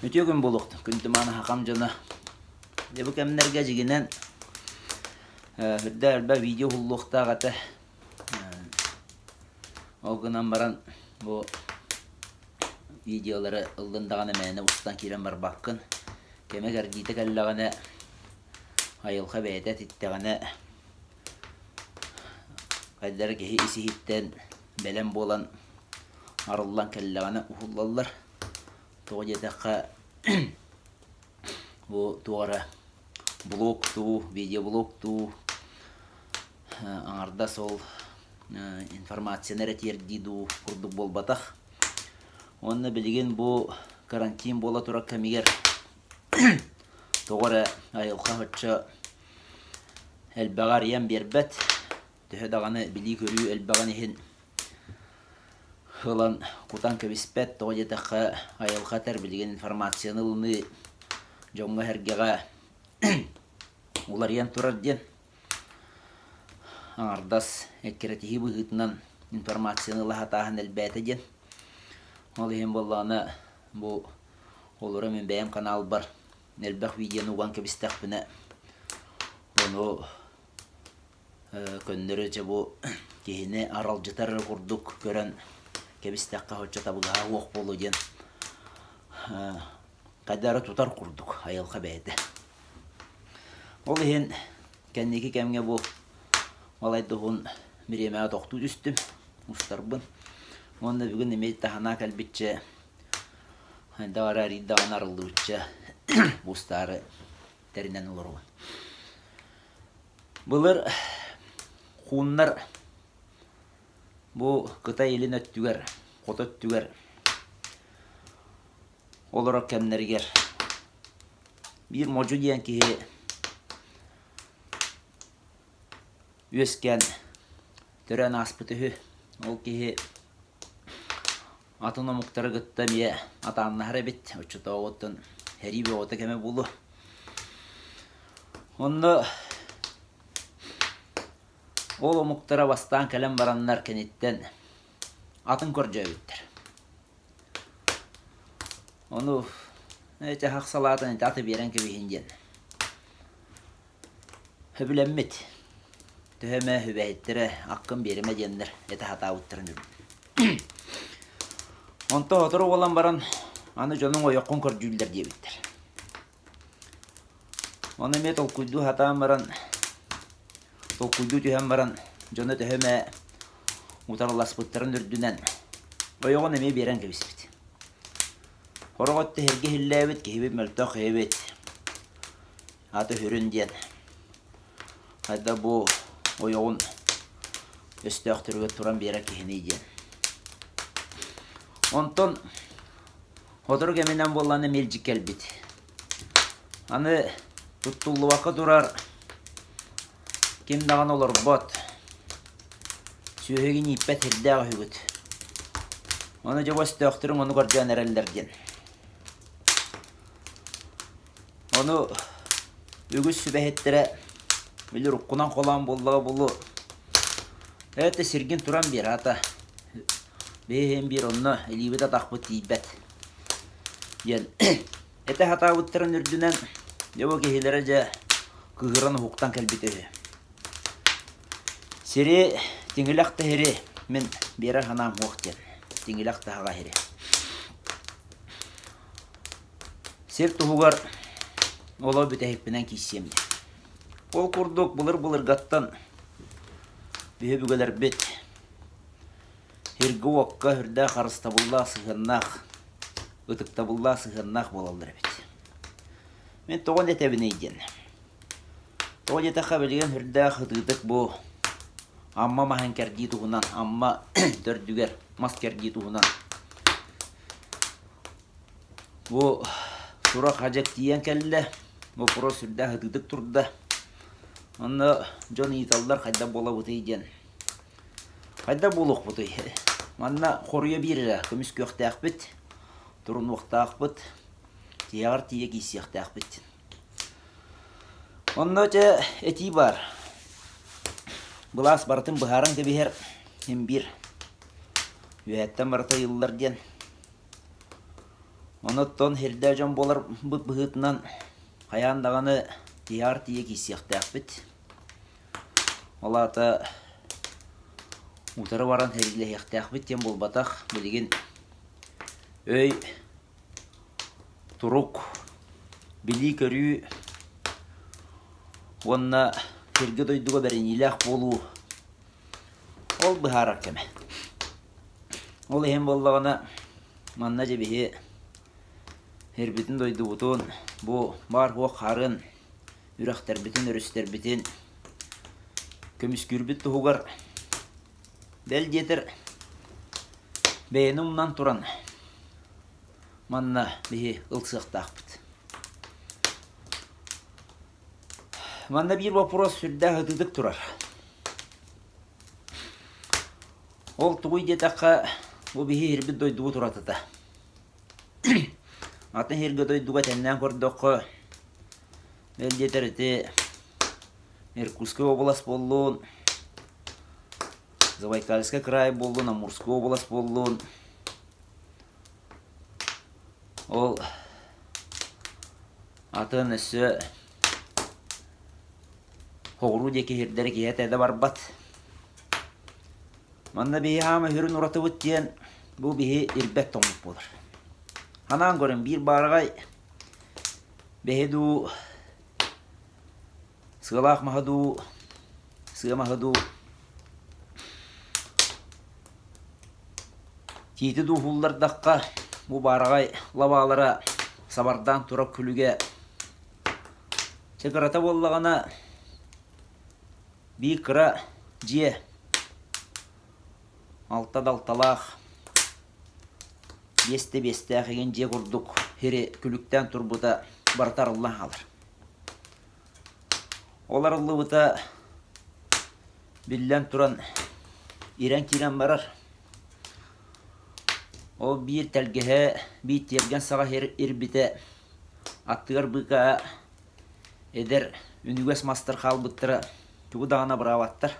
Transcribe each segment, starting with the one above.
Ötüyor buluqtu. Күнті маны хақам жана. Дебі кәмінерге жігінен үрді әрбә видео хуллуқта ғаты. Оғынан баран бұл видеолары ылдындағаны мәні ұстан керен бар баққын. Кәмек әрдейті кәллағаны айылға бәйті титтіғаны қайдары кехи isi хиттен бәлем болан арылан кәллағаны ұхыллалар. Тоғы жетаққа бұл туғара блог туу, видео блог туу аңарда сол информациянары тердиду құрдық болбатақ. Онны білген бұл карантин бола тұра кәмегер тоғара айылға ғытшы әлбағар ем бербәт түхі дағаны білі көрі әлбаған ехін Хылан кутан кебиспет тоғы жетаққа айылға тәр білген информацияны ұлыны жоңға әргеға олар ен тұрар ден аңардас әккеретігі бұғытынан информацияны лағатағын әлбәті ден ол ен болғаны бұл олары мен бәйім канал бар әлбәқ видеоны оған кебістәқ біні оны көндірі жа бұл кейіне арал жытары құрдық көрін кебістәққа хөтчі табыға оқ болу ден қадары тұтар құрдық айылға бәйді. Ол ехен кәннекі кәмге бұл малайды ғын біремеға тоқты үстім ұстарбын. Онда бүгін емейді тахана кәлбетші дағара риддаған арылды үтші бұстары тәрінен олар ғой. Бұлыр құннар бұл қытай елін өттігер, қот өттігер, олар кәмнергер. Bir mocu diyen ki өскен түрен аспытығы, ол ки атын омықтары ғытта мие атанына әребет, өтшіта оғыттын әребе оты кәме болу. Онны ол омықтара бастан кәлем бараннар кәнеттен атын көржі өттір. Оны өте хақ салатын аты берен кебейінден. Хөбілеммет. Төһөмө хүбәйттері аққын береме дендір. Әті хата ұттырын үрін. Онта отыру olan баран аны жонын ойыққын көржүлдер дебіттір. Оны мет ол күлді хатаан баран Сол күлді түйен баран жоны төһөмө ұтарылас бұттырын үрдінен ойығын әме берен кебіспет. Хорағатты herge hillәбет, кейбет мөлтақ кейбет. Аты хүрін ден. Қайда бұл ойығын өстіғ түрге тұран бері кейіне ден. Онтон отыру кәменен боланы мелжі кәлбет. Аны тұттулы вақы тұрар Кем даған олар бат. Сүйеген иппет хердәғы хүгіт. Оны жабасты өқтірін оны көрден әрәлдерден. Оны үгіз сүбәхеттері білір ұққынан қолан болуға болу. Әті сірген тұран бер ата. Бейхен бір оны әлібет атақпыт дейбет. Әті хата бұттырын үрдінен жабы кехелері жа күғырын ұқтан кәлбет өйі. Сире теңілақты хере мен бері ғанам оқтен. Теңілақты хаға хере. Сер тұғығар ола бүті әйіппінен кейсемді. Ол құрдық бұлыр ғаттан бүйі бүгілер бет. Хергі оққа хүрді қарыста бұлла сығыннақ, ұтықта бұлла сығыннақ болалдыр бет. Мен тоғын әтәбінейден. Тоғын әтәққа білген хүрді қытығдық бұл Amma mahan kerdi tuhunan, amma dördüger mas kerdi tuhunan. Bu surak hacak diyen kelle, bu prosürde hıdıdık turda. Onda John itallar kayda bola butayden. Kayda boluk butay. Manna koruya bir kömüs kökte akbet, turun vakta akbet, tiyar tiye giysiyakte akbet. Onda eti var. Бұлас бартын бұхарын кебехер hem bir. Üyetten barata yıllar diyen. Оноттон херде жон болар быһытынан хаяндаганы тияр тие кисияктак бит. Олата утары баран хериле яктак бит тем болбатах бу деген өй турук били көрүү онна херге дойдуга беренилах болуу ол быхарак кеме. Ол ем боллагана манна жебихи хербитин дойду бутун бу бар хо харын үрәхтер битин өрүстер битин көмүскүрбит тугар бел жетер бейнумнан туран манна бихи ылсыктакпыт. Манна бир вопрос сүрдә хытыдык турар. Ол тугуй детакка бу бихи хербит дойду туратыта. Атын херге дойдуга теннен көрдөккө бел жетерити Иркутская область боллун, Забайкальский край боллун, Амурская область боллун. Ол атын өсө Хоғру деки хердері кейетеді барбат. Манна бихи хама хүрін ұраты бүттен бұл бихи ирбет тоңып болыр. Анан көрін bir барғай бехеду сығалақ махаду сыға махаду тиеті дұғылдардаққа бұл барғай лавалара сабардан тұрап күліге чекарата боллағана bir кыра жие алтадалталақ бесте еген же құрдық хере күліктен тұрбыта бартар Аллах алыр. Олар ұлыбыта білден тұран ирен кирен барар. Ол бір тәлгеhe бір терген саға ирбіте аттығар бұқа едер үнігес мастер қалбыттыра түгі дағына бұраваттар.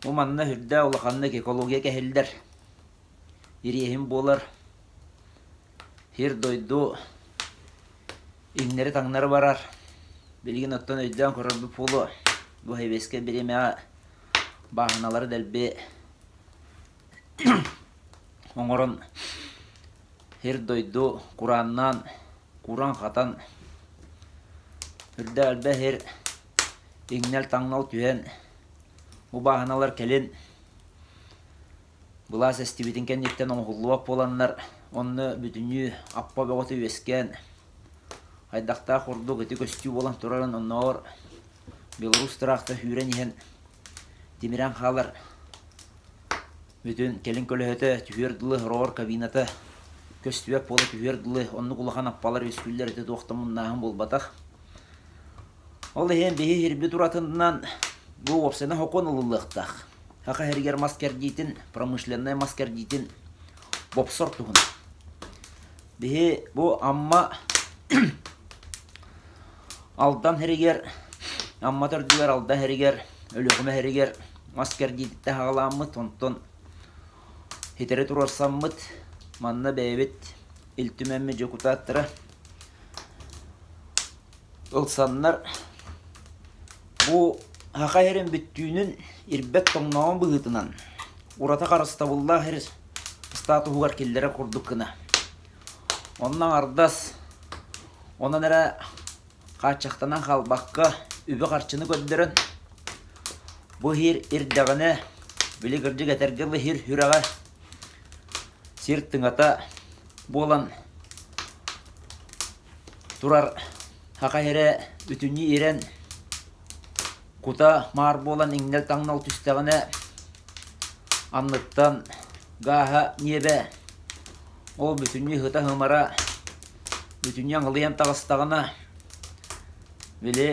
О манна хүрді олақанны экология кәхелдер. Ирехим болар. Хер дойду иңнері таңнары барар. Білген оттан өйден көрір бұл полу. Бұл хейбеске береме бағыналары дәлбе. Оңырын хер дойду Құраннан, Құран қатан. Үрді әлбе хер иңнел таңнал түйен. Бұл бағыналар келін. Бұлас әстебетін кәннектен оңғылуақ боланлар, оны бүтіні аппа бәғыты өскен. Айдақта құрды ғыты көстю болан тұрарын оннауыр Белорус тұрақты хүрен ехен демирен қалар. Бүтін келін көліхеті түхерділі роғыр кабинаты көстюек болы түхерділі онны құлақан аппалар өскүлдер еті тоқтамын нағын болбатақ. Ол ехен бейі хербі тұратындынан бұл опсена хоқон ұлылықтақ. Хақа хергер маскер дейтін, промышленный маскер дейтін бопсор тұғын. Бейі бұл амма алдан хергер, амма түрдігер алдан хергер, өліғіме хергер маскер дейтті хағаламыт, онтон хетері тұрарсаммыт, манна бәйбет үлтіменме жокутаттыры. Олсанлар бұл Хақа херен бүттүүнүн ирбет тоңнауын бұғытынан. Урата қарыста бұлла хер стату хуғар келдері құрдық кына. Оннан ардас, онан әрі қачақтанан қалбаққа үбі қарчыны көддерін. Бұ хер ирдағыны білі кіржі кәтергілі хер хүраға серттің ата болан тұрар хақа хере үтүнні ерен Кута мар болан иңнел таңнал түстәғіне анныттан ғаға небе. Ол бүтінні ғыта ғымара, бүтінні аңылыян тағыстағына біле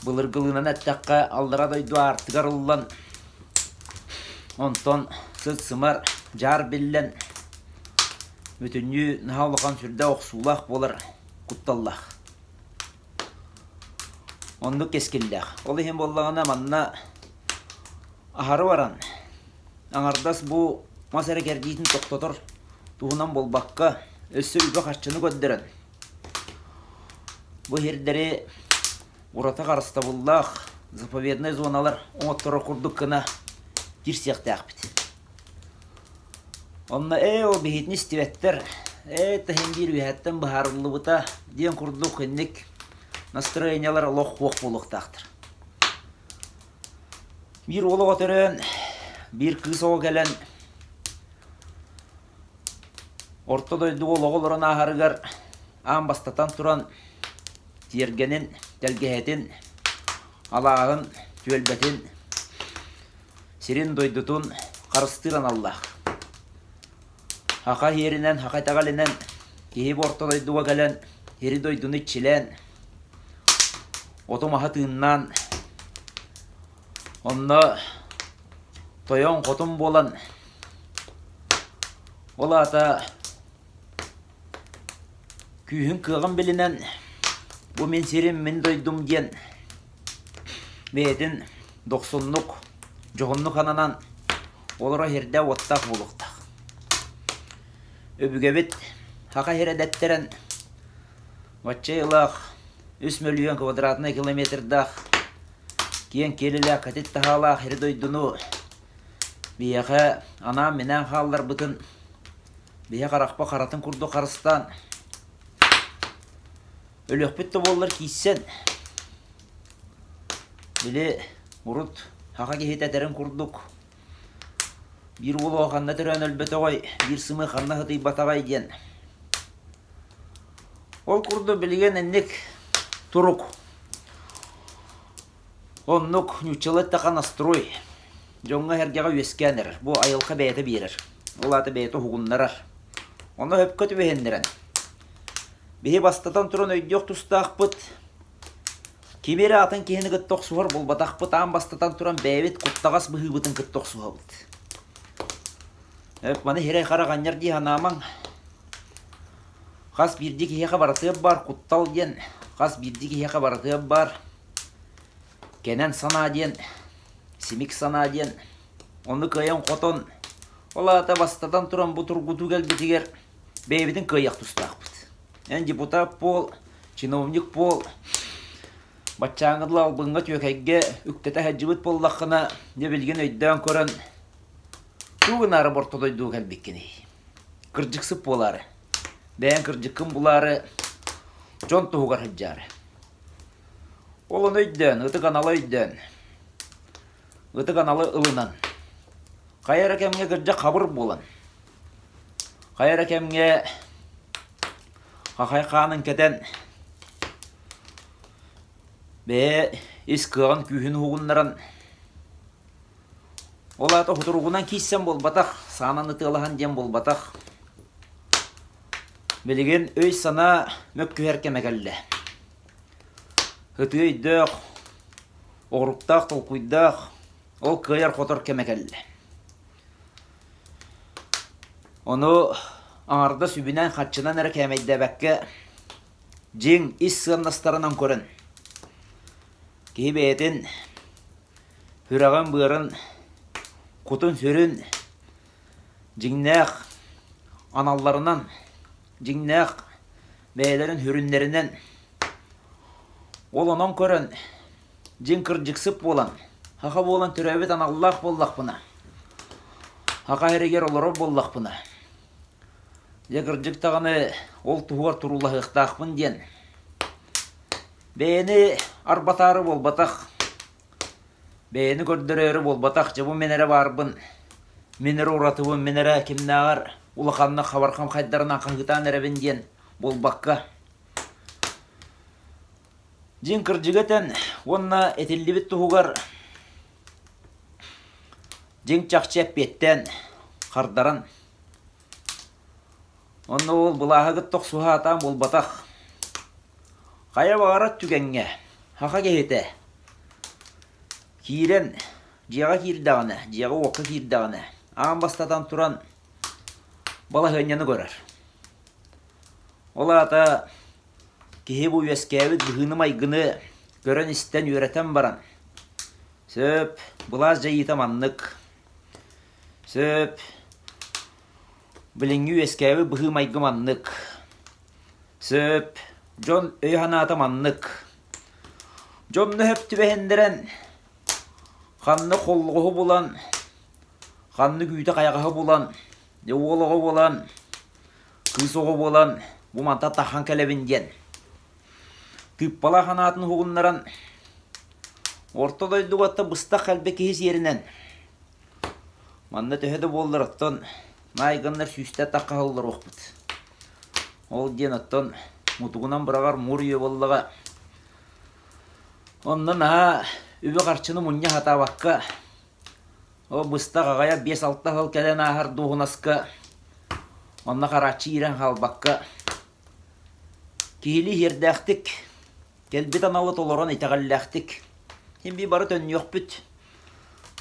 бұлырғылынан әттәққа алдыра дойду артығар ұллан. Онтон сыз сымар жар біллен бүтінні нағалыған сүрді оқсулақ болыр құтталлақ. Онды кескілдәқ. Ол ехен боллағына манна ахары баран. Аңардас бұ масәрі кәрдейтін тоқтотыр. Туһунан болбаққа өссө үбі қарчыны көддірін. Бұ хердері урата қарыста боллақ, заповедный зоналар оңоттора құрдық кына кирсияқты ақпет. Онна ол бейетін істеветтер, тахин бір үйәттен бұхарылы бұта ден құрдық күннік настроениялар лоқ-қоқ болуқтақтыр. Bir oğlu oturun, bir kız oğu gelen ortadoydu oğulların ahırgar ağın bastatan turan tiyergenin, telgehetin, alağın, tüelbetin sirin doydutun karıstıran Allah. Haka yerinen, haka tagalinen kihip ortadoydu gelen heri doydunu içilen otomahatığından Onda toyon kotun bolan ola ata kühün kığın bilinen bu men serim men doydum gen beytin 90'luk joğunluk ananan olara herde ottaq buluqtaq öbügebit haka heredetteren vatçaylaq 3 milyon kvadratna kilometrdaq Kiyen kelile katit tahala heri doydunu biyaqa ana menen hallar bıtın biya qaraqpa qaratın kurdu qarıstan ölökpütte bollar kiysen bile urut haqa kehit eterin kurduk bir ulu oğanna türen ölbete qoy bir sımı qanna hıtı batagay diyen ol kurdu bilgen ennek turuk Onluk nüçalet taqa nastroy. Jonga hergaga üeskenler. Bu ayılqa beyete birer. Olata beyete hugunlarar. Onu höp kötü behendiren. Bihi bastatan turun öydüyok tustaqpıt. Kimeri atın kihini gıttoq suhar bulbataqpıt. Ağın bastatan turan beyvet kuttağas bıhı bıtın gıttoq suhabıt. Höp bana herey qaraqanyar diye hanaman. Qas birdik heqa baratı bar kuttal diyen. Qas birdik heqa baratı bar. Kenen sana diyen, simik sana diyen, onu kıyan koton, ola ata bastadan turan bu turgutu gel bitiger, beybitin kıyak tustaqpıt. En deputat pol, чиновник pol, batçağınıdla albınga tüyekegge, üktete hecibit pollaqına, ne bilgin öydden kören, tuğun arı bortodoyduğu gel bikkini. Kırcıksıp poları, ben kırcıkkın buları, John tuğugar heccarı. Olun öydden, ıtı kanalı öydden. Itı kanalı ılınan. Kayar ekemge gırca kabır bolan. Kayar ekemge kakay kanın keten be is kığın kühün huğunlaran. Ola ata huturugunan kiysen bol batak. Sanan ıtı ılıhan diyen bol batak. Bilgin öy sana mökkü herkeme gelle. Hıtıydık, oğruktaq, tolkuydaq, ol kıyar kotor kemekelle. Onu ağırda sübünen xatçınan ere kemeyde bekke, jing is sığannastarından körün. Ki beyetin, hürağın bığırın, kutun sürün, jingneq, anallarından, jingneq, beylerin hürünlerinden, Olanan körün, jin kırcıksıp bolan, haka bolan türebet anallah bollaq buna. Haka hereger olara bollaq buna. Je kırcık tağını ol tuğar turullah ıqtaqpın diyen. Beyni arbatarı bol bataq. Beyni gördüreri bol bataq. Je bu menere barbın. Menere uğratıbın, menere kimnağar. Ulaqanna xabarqam xaydarına qanğıtan erebin diyen bol bakka. Jin kırcıgeten onna etilli bit tuğugar. Jin çaqçep betten qardaran. Onna ol bulağı gıttoq suha atan bol bataq. Qaya bağarat tügenge. Haka gehete. Kiren jiyaga kirdağına, jiyaga oqa kirdağına. Ağın bastatan turan bala hönyanı görer. Ola ata kehe bu üeskevit bıhınım aygını gören isten yöreten baran. Söp bulaz jayitam anlık. Söp Bilingü eskəvi bıhı maygı manlık. Söp, John öyhanata manlık. John'nu höp tübehendiren, xanны kolluğu bulan, xanны güyte qayağığı bulan, oğluğu bulan, kızığı bulan, bu manta tahan kelebinden. Tıppala xanatın huğunlaran, ortada duvatta bıstak kalbe kehis yerinden. Manna töhede bollar attan, naygınlar süste takka ollar oqbıt. Ol diyen attan, mutuğunan bıragar muriyo bollaga. Ondan ha, übü qarçını munya hata bakka. O bıstak ağaya 5-6 hal kelen ahar doğunaska. Onna qaraçı iren hal bakka. Kihili herdäxtik. Kelbet analı toloran itağalläxtik. Hem bir barı tön yok büt.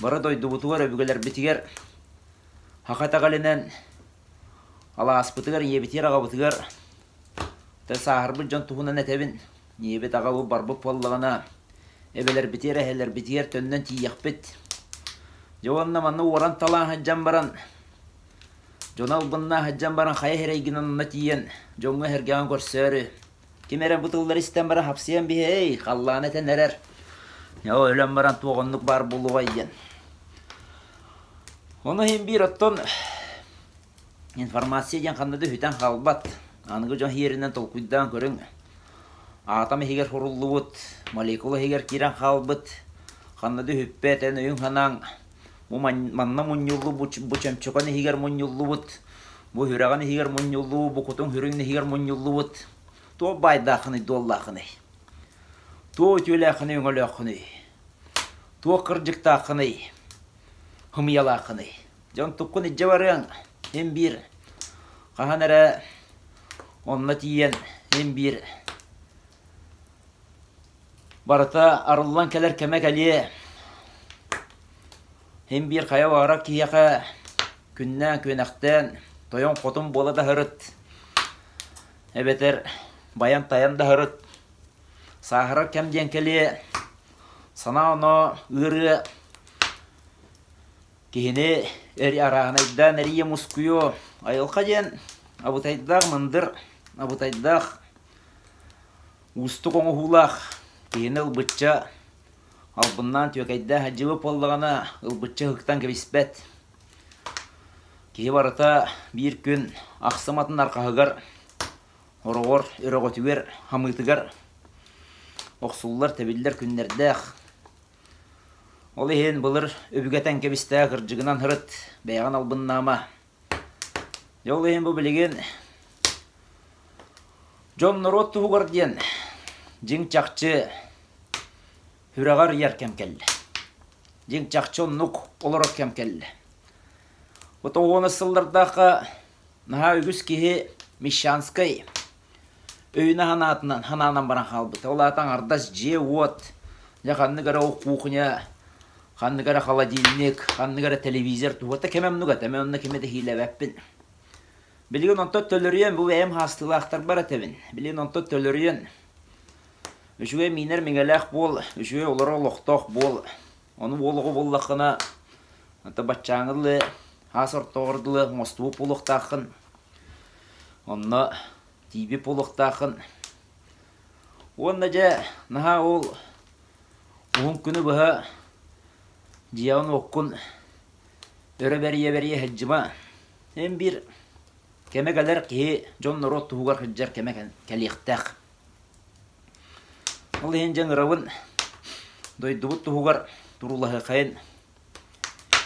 Barı doydu butugar öbügeler bitiger. Hakata galenen ala aspıtıgar yebitiger ağa bitiger. Ta saharbı can tuğunan etebin. Yebet ağa bu barbı pollağına. Ebeler bitiger eheler bitiger tönnen tiyak bit. Jawanna manna waran talan hajjan baran. Jonal bunna hajjan baran khaya hereyginan natiyen. Jonga hergan korsörü. Kimeren butullar isten bara hapsiyen bir hey. Kallağına nerer. Ya ölen baran tuğunluk bar buluğa yiyen. Onu hem bir otton informasiya jan kandadı hüten halbat. Anıgı jon yerinden tolkuydan körün. Atam heger horulluğut. Molekula heger kiren halbıt. Kandadı hüppeten öyün hanan. Bu manna munyullu bu çemçokanı heger munyulluğut. Bu hüraganı heger munyulluğu. Bu kutun hürüngünü heger munyulluğut. To baydağını dollağını. To tüylağını öngölağını. To kırcıktağını. Hımyalağını. Jon tukkun icce varıyan. Hem bir. Kahanara. Onna tiyen. Hem bir. Barata arılan keler kemek aliye. Hem bir kaya varak kiyaka. Künnen könekten. Toyon kotun bola da hırıt. Ebeter. Bayan tayan da hırıt. Sahara kem denkeliye. Sana onu ırı. Kihini eri arağınaydan eriye muskuyo. Ayılka jen. Abutayddağ mındır. Abutayddağ. Ustu konu hulaq. Kihini ılbıtça. Albından tüyekayda hacıvı pollağına ılbıtça hıktan kebispet. Kihi barata bir gün aksamatın arkahıgar. Orogor, örogotüger, hamıtıgar. Oksullar tebiller künnerdağ. Ol ehen bulur öbügeten kebistağ kırcıgınan hırıt. Beygan albınnama. Yol ehen bu bilegen. John Norot tuğugar diyen. Jing çakçı. Hüragar yer kemkelle. Jing çakçı onnuk olarak kemkelle. O toğunu sıllardağ. Naha ügüs kihi Mişanskay. Öyüne hananan bana halbıt. Ola atan ardaş je ot. Ya kanını gara o kuğunya. Kanını gara холодильник. Kanını gara televizör tuğuta kemem nugat. Hemen onunla keme de hile veppin. Bilgin onta tölürüyen bu em hastılı aktar bara tebin. Bilgin onta tölürüyen. Üçüge miner mingelek bol. Üçüge olara loqtaq bol. Onu boluğu bollaqına. Anta batçağınılı. Hasır toğırdılı. Mostuvu puluqtaqın. Onna tibi puluqtaqın. Onnaca naha ol. Uğun günü baha. Ciyağın okkun. Öre beriye hıccıma. Hem bir kemek alar ki John Norot tuğugar hıccar kemek keliqtaq. Ol hen janıravın. Doydubut tuğugar turulağı kayın.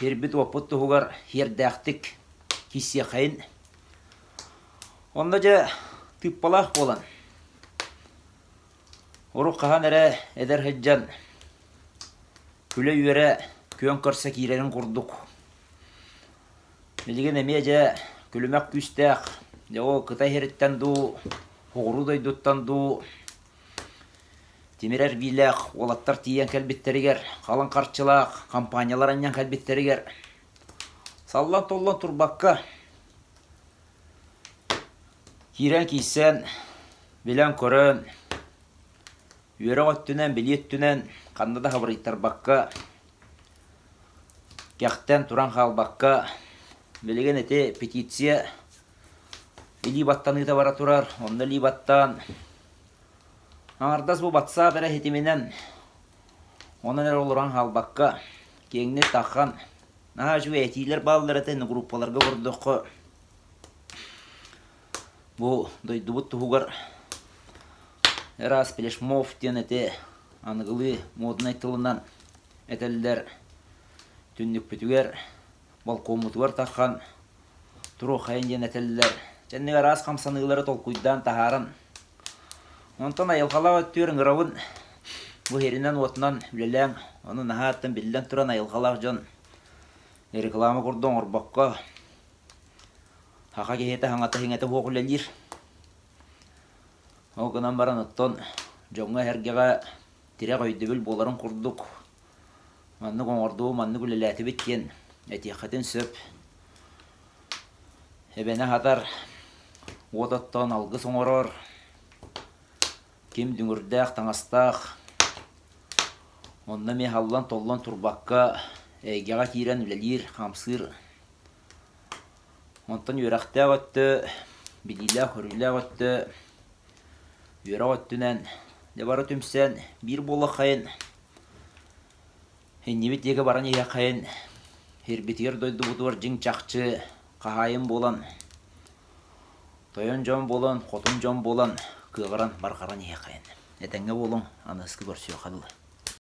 Herbit vaput tuğugar herdağtık. Hisya kayın. Ondaca tıppalaq bolan. Oru qahan ere eder hıccan. Küle yüre kön kırsak irenin kurduk. Bilgin emeyece külümek küstaq. O kıta heritten du. Hoğru doyduttan du. Timirer bilaq. Olattar tiyen kelbitteriger. Kalın karçılaq. Kampanyalar anyan kelbitteriger. Sallan tollan turbakka. Kiren kiysen. Bilen körön. Yürek öttünen, bilyettünen. Kanda habarıytar bakka. Kekten turan hal bakka. Bilgen ete petisiya Eli battан ыта бара турар, онда ли баттан. Аңардас бу батса бәрі хетименен. Онан әр олыран халбаққа кеңіне таққан. Наға жу әтейлер балылар әтені группаларға бұрдыққы. Бу дойды бұт тұғығар. Әрас Пелешмов ден әте анығылы модын айтылынан әтелдер түннік бүтігер балқомытығар таққан. Тұру қайын ден әтелдер. Жәннің арас қамсанығылары толқуйдан тахарын. Онтан айылғалау өттөрін ғырауын. Бұ херінен отынан білеләң. Оны наға аттын білден тұран айылғалау жон. Рекламы құрдың ұрбаққа. Хақа кехеті хаңаты хеңеті хоқылелер. Оғынан баран ұттан жоңға әргеға тире қойды біл боларын құрдық. Манны қоңырды, манны күлеләті біткен. Әтеқетін сөп. Әбәне хатар отаттан алғы соңырар. Кем дүңірдәқ, таңастақ. Онна ме халлан толлан турбаққа әйгеға тирен үлелер, қамсыр. Онтан өрәқтәқ өтті, білілі көрілі өтті. Өрә өттінен, де бары түмсен, бір болы қайын. Әннебет егі баран еге қайын. Хербетер дойды бұдуар жың чақчы, қағайын болан. Тойын жон болан, қотын жон болан, кығыран барқаран еге қайын. Әтәңге болың, анысқы көрсеу қадылы.